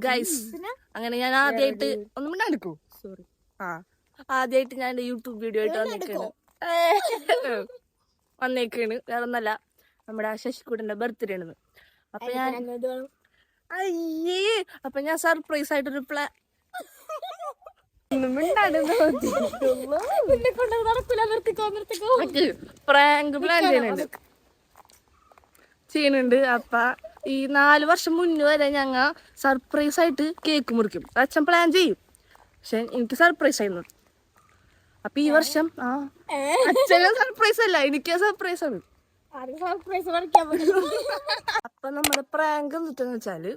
Guys അങ്ങനെ ഞാൻ ആദ്യമായിട്ട് ഒന്നും മിണ്ടാണ്ടിക്കൂ ആദ്യമായിട്ട് ഞാൻ എന്റെ യൂട്യൂബ് വീഡിയോ ആയിട്ട് വന്നേക്കാണ് വേറെ ഒന്നല്ല നമ്മുടെ ശശികുട്ടന്റെ ബർത്ത്ഡേ ആണെന്ന്. അപ്പൊ ഞാൻ സർപ്രൈസ് ആയിട്ടൊരു പ്രാങ്ക് പ്ലാൻ ചെയ്യുന്നുണ്ട്. അപ്പൊ ഈ 4 വർഷം മുന്നേ വരെ ഞങ്ങ സർപ്രൈസ് ആയിട്ട് കേക്ക് മുറിക്കും. അച്ഛൻ പ്ലാൻ ചെയ്യും, പക്ഷെ എനിക്ക് സർപ്രൈസ് ആയിരുന്നു. അപ്പൊ ഈ വർഷം അച്ഛനും സർപ്രൈസ് അല്ല, എനിക്ക് സർപ്രൈസ് ആണ്. അപ്പൊ നമ്മുടെ പ്രാങ്ക് എന്തിട്ടെന്ന് വെച്ചാല്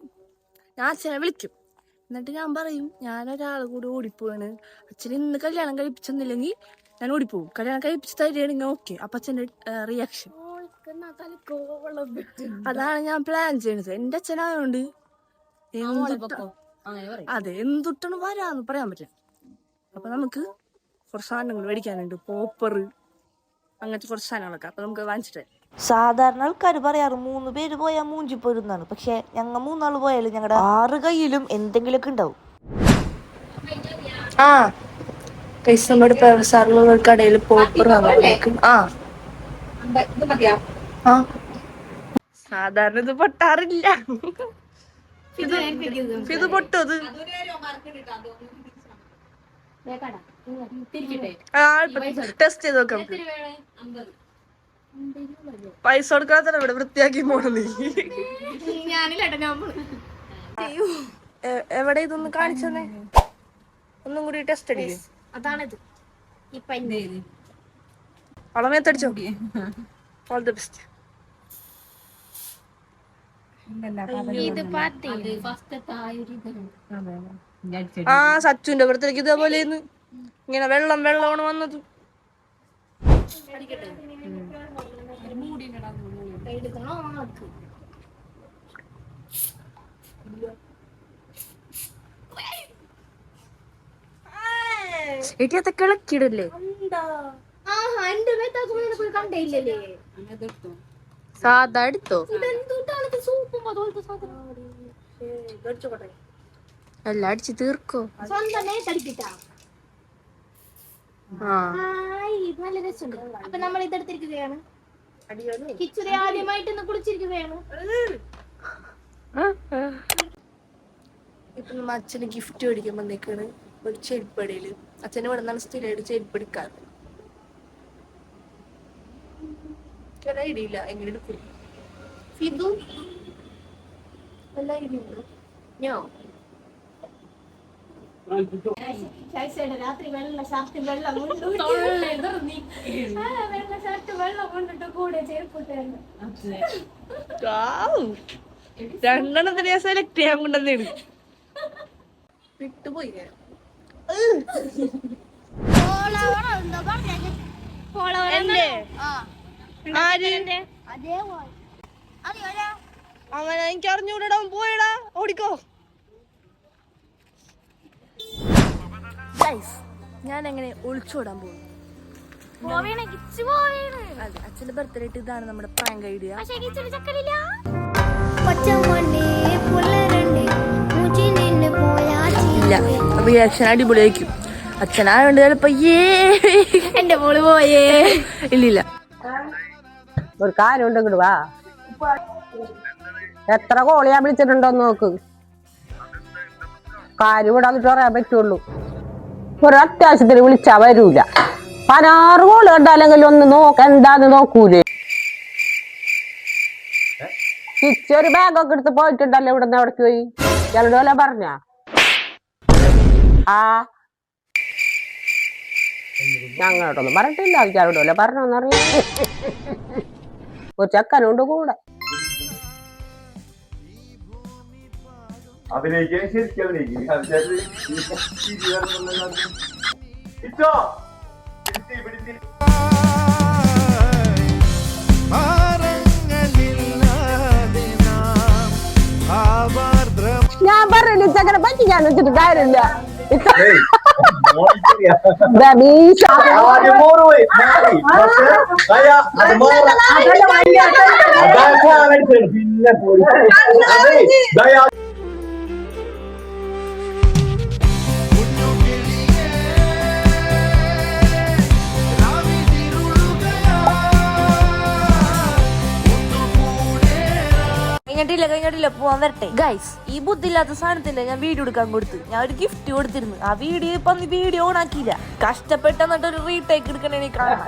ഞാൻ അച്ഛനെ വിളിക്കും, എന്നിട്ട് ഞാൻ പറയും ഞാനൊരാൾ കൂടി ഓടിപ്പോവാണ്, അച്ഛൻ ഇന്ന് കല്യാണം കഴിപ്പിച്ചെന്നില്ലെങ്കിൽ ഞാൻ ഓടിപ്പോവും, കല്യാണം കഴിപ്പിച്ച് തരികയാണെങ്കിൽ ഓക്കെ. അപ്പൊ അച്ഛൻ്റെ റിയാക്ഷൻ അതാണ് ഞാൻ പ്ലാൻ ചെയ്യണത്. എന്റെ അച്ഛനായോണ്ട് അതെ എന്തുട്ടാണ് വരാന്ന് പറയാൻ പറ്റില്ല. അപ്പൊ നമുക്ക് കുറച്ച് സാധനങ്ങൾ മേടിക്കാനുണ്ട്, പോപ്പർ അങ്ങനത്തെ കുറച്ച് സാധനങ്ങളൊക്കെ. അപ്പൊ നമുക്ക് വാങ്ങിച്ചിട്ട് സാധാരണ ആൾക്കാർ പറയാറ് 3 പേര് പോയാൽ മൂഞ്ചി പോരുന്നാണ്. പക്ഷെ ഞങ്ങൾ 3 ആള് പോയാലും ഞങ്ങളുടെ 6 കയ്യിലും എന്തെങ്കിലുമൊക്കെ ഉണ്ടാവും. നമ്മുടെ കടയിൽ പോപ്പർ സാധാരണ ഇത് പൊട്ടാറില്ല. ഇത് പൊട്ടത് ടെസ്റ്റ് ചെയ്ത് നോക്കാം. പൈസ കൊടുക്കാത്ത ഇവിടെ വൃത്തിയാക്കി പോണ നീ. എവിടെ ഇതൊന്ന് കാണിച്ചേ, ഒന്നും കൂടി ടെസ്റ്റ് അടിക്കും. അതാണിത് വളമേത്തടിച്ചോ. All the best. സച്ചുന്റെ പുറത്തേക്ക് ഇതേപോലെ ഇങ്ങനെ വെള്ളമാണ് വന്നത്. ഇതൊക്കെ ഇളക്കിയിടല്ലേ. സാധാ എടുത്തോ, എല്ലാം അടിച്ച് തീർക്കോ. നല്ല രസമുണ്ട്. അപ്പൊ നമ്മൾ ഇതെടുത്തിരിക്കുകയാണ്, ആദ്യമായിട്ട് കുളിച്ചിരിക്കുകയാണ്. ഇപ്പൊ നമ്മ അച്ഛന് ഗിഫ്റ്റ് മേടിക്കാൻ വന്നേക്കാണ് ഒരു ചെരുപ്പടിയില്. അച്ഛന് ഇവിടെ നിന്നാണ് സ്ഥിരമായിട്ട് ചെരുപ്പ് എടുക്കാറ്. ഐഡിയ ഇല്ല എങ്ങനെ എടുക്കും. ഫിദു എല്ലാ ഐഡിയ ഉണ്ടോ? രാത്രി വെള്ള ഷർട്ട് വെള്ളം കൊണ്ടിട്ട് കൂടെ ചേർപ്പിട്ടായിരുന്നു. 2 ഞാൻ സെലക്ട് ചെയ്യാൻ കൊണ്ടുവന്നേണ്. വിട്ടുപോയി അങ്ങനെ എനിക്ക് അറിഞ്ഞൂടാ. പോയടാ, ഓടിക്കോ. ഞാൻ എങ്ങനെ ഒളിച്ചോടാൻ പോകും. അതെ, അച്ഛന്റെ ബർത്ത്ഡേ ആയിട്ട് ഇതാണ് നമ്മുടെ പ്രാങ്ക് ഐഡിയ. ഇല്ല, റിയാക്ഷൻ അടിപൊളിയായിരിക്കും. അച്ഛനായോണ്ട് ചിലപ്പോ എന്റെ മോള് പോയേ ഇല്ലില്ല. ഒരു കാര്യം ഉണ്ട്, വാ. എത്ര കോളിയാ വിളിച്ചിട്ടുണ്ടോന്ന് നോക്ക്. കാര്യം ഇവിടെ വന്നിട്ട് പറയാൻ പറ്റുള്ളൂ. ഒരു അത്യാവശ്യത്തിന് വിളിച്ചാ വരൂല. 16 കോള് കണ്ടാലെങ്കിലും ഒന്ന് എന്താന്ന് നോക്കൂലേ. ഒരു ബാഗൊക്കെ എടുത്ത് പോയിട്ടുണ്ടല്ലോ. ഇവിടെ നിന്ന് എവിടേക്ക് പോയി? ചിലടോല പറഞ്ഞ ഞങ്ങളോടൊന്നും പറഞ്ഞിട്ടില്ല. ചിലടോല പറഞ്ഞോന്നറിയാം. ഒരു ചക്കനുണ്ട് കൂടെ. അഭിനയിക്കാൻ ശരിക്കും അഭിനയിക്കും. ഞാൻ പറഞ്ഞു ചക്കനെ പറ്റിക്കാൻ വെച്ചിട്ട് കാര്യമില്ല. ബീഷ പിന്നെ പോയി കഴിഞ്ഞിട്ടില്ല പോവാൻ വരട്ടെ ഗൈസ്. ഈ ബുദ്ധിയില്ലാത്ത സാധനത്തിന്റെ ഞാൻ വീഡിയോ എടുക്കാൻ കൊടുത്ത് ഞാൻ ഒരു ഗിഫ്റ്റ് കൊടുത്തിരുന്നു. ആ വീഡിയോ ഓൺ ആക്കിയില്ല. കഷ്ടപ്പെട്ട് എന്നിട്ട് ഒരു റീടേക്ക് എടുക്കണേ കാണാം.